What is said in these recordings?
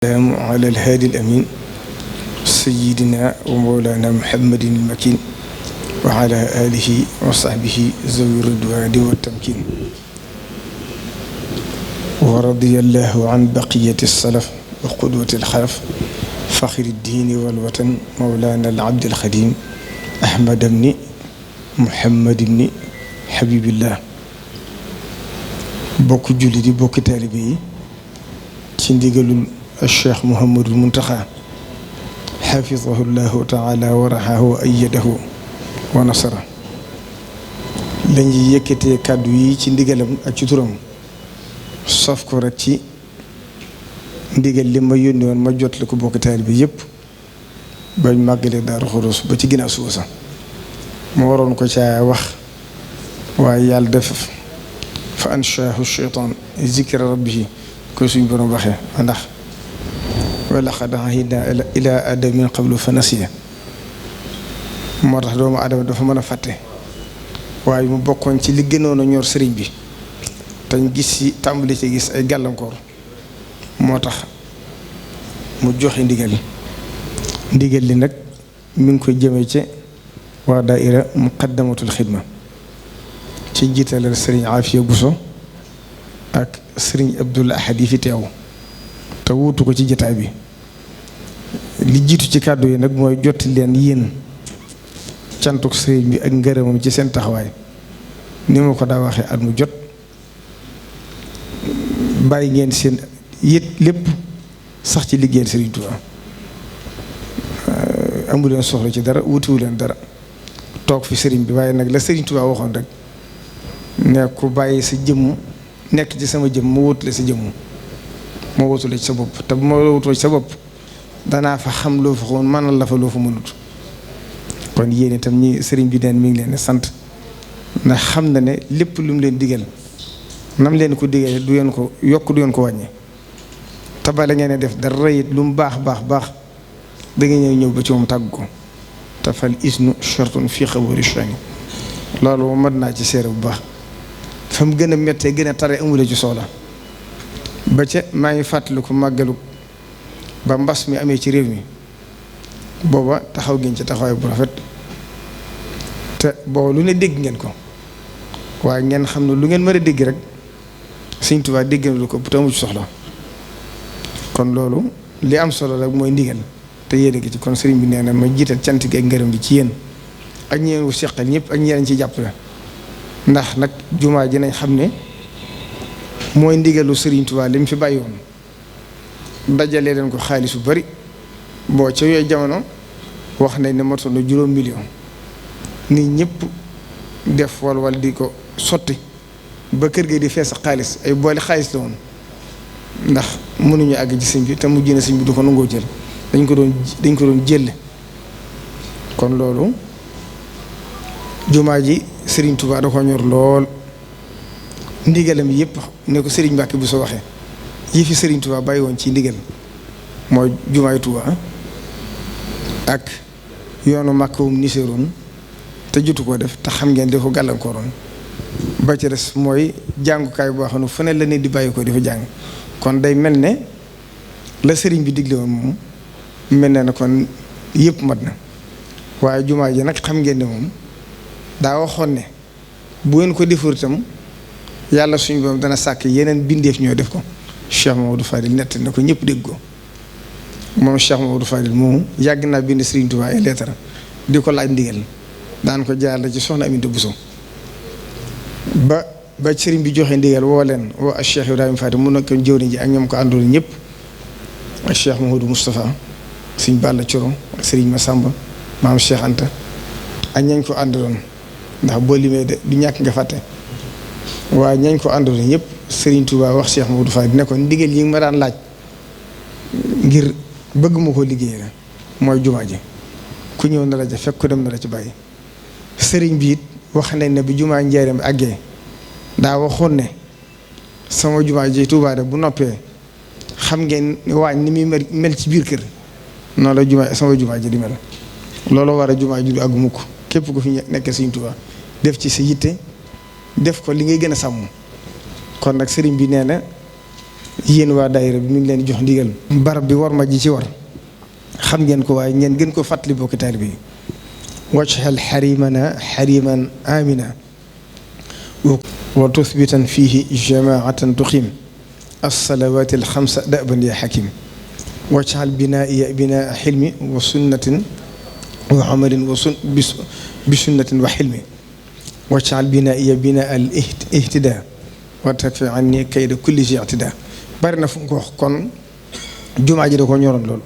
السلام على الهادي الأمين سيدنا ومولانا محمد المكين وعلى آله وصحبه ذوي الرضوان والتمكين ورضي الله عن بقية السلف وقدوة الخلف فخر الدين والوطن مولانا العبد الخديم أحمد بن محمد بن حبيب الله bokk julli di bokk taalibe yi ci ndigalul Cheikh Mouhamadul Muntaxa xafidahu llahu taala wa raxahu wa ayyadahu wa nasara lañuy yëkkatee kàddu yi ci ndigalam ak ci turam sof ko rek ci ndigal li ma yónni woon ma jot li ko bokk taalibe yépp bañ màggalee Daaru Xudoos ba ci ginnaaw suba sax ma waroon ko caa wax waaye yàlla def fa anshaahu shaytaan zikra rabbihi ko suñ borom waxee ndax wa laqad ahidnaa ilaa aadama min qablu fa nasiya moo tax doomu aadama dafa mën a fàtte waaye mu bokkoon ci li gënoon a ñor sëriñ bi tañ gis ci tàmbali ci gis ay gàllankoor moo tax mu joxe ndigal li nag mi ngi koy jëmee ci waa daaira muqaddamatul xidma ci njiitalal sëriñ Afiya Buso ak sëriñ Abdul Ahad yi fi teew te wuutu ko ci jotaay bi li jiitu ci kàddu yi nag mooy jotti leen yéen cantuk sëriñ bi ak ngërëmam ci seen taxawaay ni ma ko daa waxee at mu jot bàyyi ngeen seen yët lépp sax ci liggéeyal sëriñ Tuubaa amu leen soxla ci dara wutiwu leen dara toog fi sëriñ bi waaye nag la sëriñ Tuubaa waxoon rek ne ku bàyyi sa jëmm nekk ci sama jëmm ma wutule sa jëmm ma wutule ci sa bopp te bu ma wutule ci sa bopp danaa fa xam loo fa xamoon manal la fa loo fa mënut kon yéen itam ñi sëriñ bi neen mi ngi leen sant ndax xam na ne lépp lu mu leen digal nam leen ko digal du ngeen ko yokk du ngeen ko wàññi te bala ngeen def dara it lu mu baax da ngeen ñëw ba ci moom tàgg ko te fal isnu shartun fii xabari shani loolu moom mën naa ci seere bu baax fa mu gën a méttee gën a tare amule ci soxla ba ca maa ngi fàttaliku màggalu ba mbas mi amee ci réew mi booba taxaw ngeen ci taxawaay bu rafet te booba lu ne dégg ngeen ko waaye ngeen xam ne lu ngeen mën a dégg rek Sëñ Tuubaa dégg na lu ko te amu ci soxla kon loolu li am solo rek mooy ndigal te yéen a ngi ci kon sëriñ bi nee na ma jiital cant gi ak ngërëm gi ci yéen ak ñeen wu seqal ñëpp ak ñeneen ci jàppale ndax nag jumaa ji nañ xam ne mooy ndigalu Sëriñ Tuubaa li mu fi bàyyi woon dajalee leen ko xaalis bu bari boo ca yooyu jamono wax nañ ne motoon na 5 millions nit ñëpp def wal di ko sotti ba kër gi di fees xaalis ay boole xaalis la woon ndax mënuñu àgg ci sëñ bi te mu génne sëñ bi du ko nangoo jël dañ ko doon jël kon loolu jumaa ji Serigne Touba da ko ñor lool ndigalam yëpp ne ko Serigne Mbacke bu soo waxee yi fi Serigne Touba bàyyi woon ci ndigal mooy jumaay Touba ak yoonu màkkawum niseroon te jotu koo def te xam ngeen di ko gàllankooroon ba ci des mooy jàngukaay boo xam ne fu ne la ne di bàyyi ko di fa jàng kon day mel ne la Serigne bi digle woon moom mel ne na kon yëpp mat na waaye jumaa ji nag xam ngeen ne moom daa waxoon ne bu ngeen ko defur itam yàlla suñu borom dana sàkk yeneen bindeef ñoo def ko Cheikh Mamadou Fadil nett na ko ñëpp dégg ko moom Cheikh Mamadou Fadil moomu yàgg naa bind Serigne Touba ay leetar di ko laaj ndigal daan ko jaarale ci soxna Aminta Bousso ba Serigne bi joxe ndigal woo leen woo ak Cheikh Ibrahima Fadil mu nekk jëwriñ ji ak ñoom ko àndoon ñëpp ak Cheikh Mamadou Moustapha Serigne Balla Coro ak Serigne Massamba maam Cheikh Anta ak ñañ ko àndaloon ndax boo limee de du ñàkk nga fàtte waaye ñañ ko àndaloon ñëpp Serigne Touba wax Cheikh Mamadou Fadil ne ko ndigal yi nga ma daan laaj ngir bëgg ma ko liggéey la mooy jumaa ji ku ñëw na la ja fekk ku dem na la ci bàyyi sëriñ bi it wax nañ ne bi jumaa Njaaréem bi àggee daa waxoon ne sama jumaa ji Touba de bu noppee xam ngeen waañ ni muy mel ci biir kër noonu la jumaa sama jumaa ji di mel loolu war a jumaa ji du àggu mukk képp ku fi nekk Sëriñ Tuubaa def ci sa yitte def ko li ngay gën a sàmm kon nag sëriñ bi nee na yéen waa daayira bi mi ngi leen jox ndigal. barab bi war ma ji ci war xam ngeen ko waaye ngeen gën ko fàttali bokki taalibe yi. wajhal xarimana xariman amina wa tuthbitan fihi jamaatan tuqim alsalawat alxamsa daban ya xakim wajhal binaiya binaa xilmi wa sunnatin wa amalin bi sunnatin wa xilmi wajhal binaiya binaa al ihtida wa takfi anni kayda kulli si ictida. bari na fu mu ko wax kon jumaa ji da ko ñoroon loolu.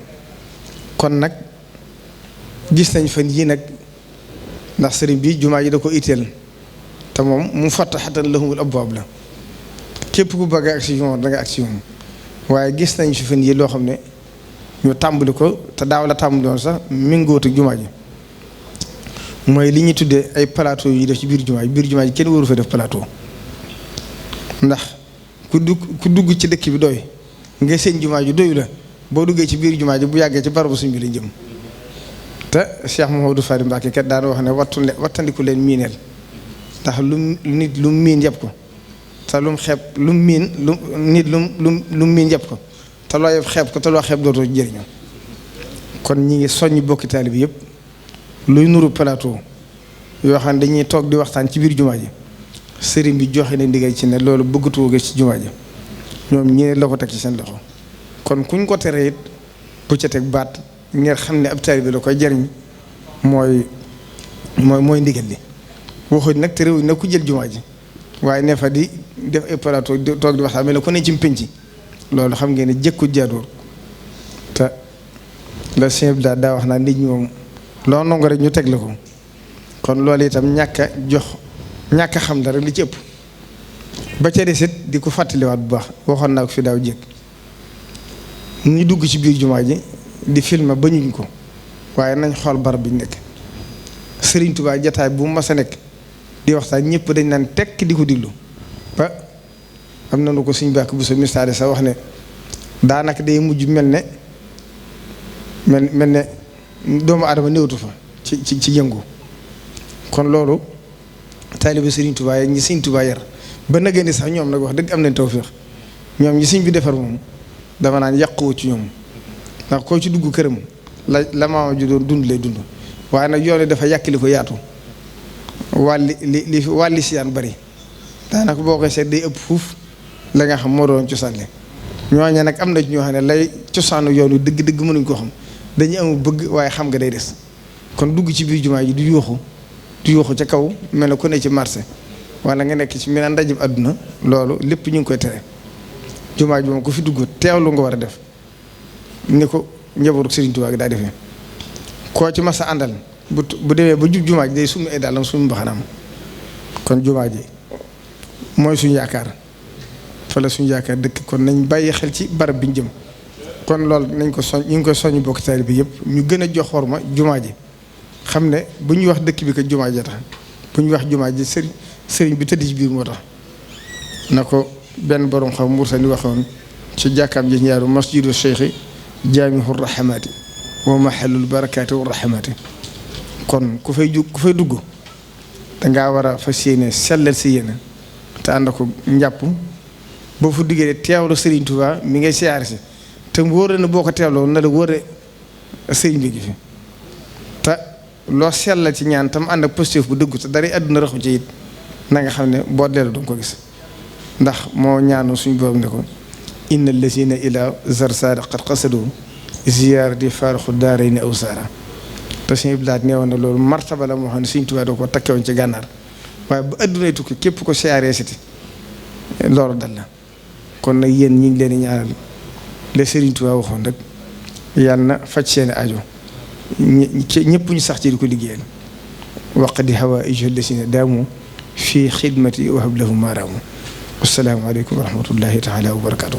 kon nag gis nañ fan yii nag ndax sëriñ bi jumaa ji da ko itteel te moom mu fattaxatan lahumul abwaab la képp ku bëgg a agsi moom da nga agsi moom. waaye gis nañ fi fan yii loo xam ne ñu tàmbali ko te daaw la tàmbali woon sax méngóot ak jumaa ji mooy li ñuy tuddee ay plateau yu def ci biir jumaa ji kenn waru fa def plateau. ndax ku dugg ci dëkk bi doy nga seen jumaa ji doyu la boo duggee ci biir jumaa ji bu yàggee ci barabu suñ bi la jëm. te Cheikh Mouhamadou Fari Mbacké kat daan wax ne wattandiku leen miineel ndax lu miin yëpp ko te lu mu xeeb lu miin lu miin yëpp ko te loo yëpp xeeb ko te loo xeeb dootoo jëriñu. kon ñi ngi soññ bokki taalibe bi yëpp luy nuru plateau yoo xam ne dañuy toog di waxtaan ci biir jumaa ji sëriñ bi joxe na ndigal ci ne loolu bëggatu ko ci jumaa ji ñoom ñeneen la ko teg ci seen loxo. kon kuñ ko tere it bu ca teg baat ngeen xam ne ab taalibe bi la koy jariñ mooy ndigal li waxuñ nag te réew nag ku jël jumaa ji waaye ne fa di def ay plateau toog di waxtaan mel ne ku ne ci mpénc loolu xam ngeen ne jëkku jaadoor te la sëñ bi daa wax naa nit ñi moom loo nangu rek ñu teg la ko. kon loolu itam ñàkk a xam dara li ci ëpp ba ca desit di ko fàttaliwaat bu baax waxoon naa ko fi daaw jéeg ñu dugg ci biir jumaa ji di filmer ba ñuñ ko waaye nañ xool barab bi ñu nekk. Sëriñ Tuubaa jataay bu mu mas a nekk di waxtaan ñëpp dañ naan tekk di ko diglu ba am na nu ko suñ bàkk bu sa misaare sax wax ne daanaka day mujj mel ne doomu aadama néewtu fa ci yëngu. kon loolu taalibe Sëriñ Tuubaa yi ñi Sëriñ Tuubaa yar ba nagee ni sax ñoom nag wax dëgg am nañ tawfeex ñoom ñi Sëriñ bi defar moom dama naan yàquwu ci ñoom ndax koo ci dugg këram la maama ju doon dund lay dund. waaye nag yoon dafa yàkkili ko yaatu wàlli siyaan bari daanaka boo koy seet day ëpp fuuf la nga xam moo doon cosaan li ñooñu nag am na ci ñoo xam ne lay cosaanu yoon wi dëgg-dëgg mënuñ koo xam dañuy amul bëgg waaye xam nga day des. kon dugg ci biir jumaa ji du yuuxu ca kaw mel ne ku ne ci marché wala nga nekk ci meneen ndajib àdduna loolu lépp ñu ngi koy tere. jumaa ji moom ku fi dugg teewlu nga war a def ni ko njabootu Sëriñ Tuubaa gi daa defee. koo ci masa àndal bu demee ba jub jumaa ji day summi ay dàllam summi mbaxanaam. kon jumaa ji mooy suñu yaakaar fa la suñu yaakaar dëkk kon nañ bàyyi xel ci barab bi ñu jëm. kon loolu nañ ko soñ ñu ngi koy soññ bokk taalibe bi yëpp ñu gën a jox xorma jumaa ji xam ne bu ñuy wax dëkk bi ko jumaa ji tax bu ñuy wax jumaa ji sëriñ bi tëdd ci biir moo tax na ko benn borom xam Mauritanie waxoon ci jàkkaam ji ñaaru masjidu cheikhi jaamihur rahmati wa mahallul barakaati wa rahmati. kon ku fay dugg dangaa war a fas yéene sellal si yéene te ànd ko njàpp boo fa duggee teewlu Sëriñ Tuubaa mi ngay siyaare si te wóor na boo ko teewloo na la wóor sëriñ bi gi fi te loo sellal ci ñaan tam ànd ak positif bu dëggu te dara àdduna raxu ci it na nga xam ne boo dellu danga ko gis ndax moo ñaanu suñu borom ne ko inna allazina ila zarsara qad qasadu ziyaar di faaraxu daara ni aw saara te suñu blaat neewoon na loolu martaba la moo xam ne Sëriñ Tuubaa doo ko takkewoon ci gànnaar waaye bu addunay tukki képp ko siyaaree siti loolu dal la. kon nag yéen ñi ngi leen di ñaanal le Sëriñ Tuubaa waxoon rek yàlla na faj seeni ajo ñëpp ñu sax ci di ko liggéeyal waq di hawa ijol lasina daamu fii xidmati wahab lahu maaraamu. assalaamu aleykum wa rahmatullahi taala wa barakatuh.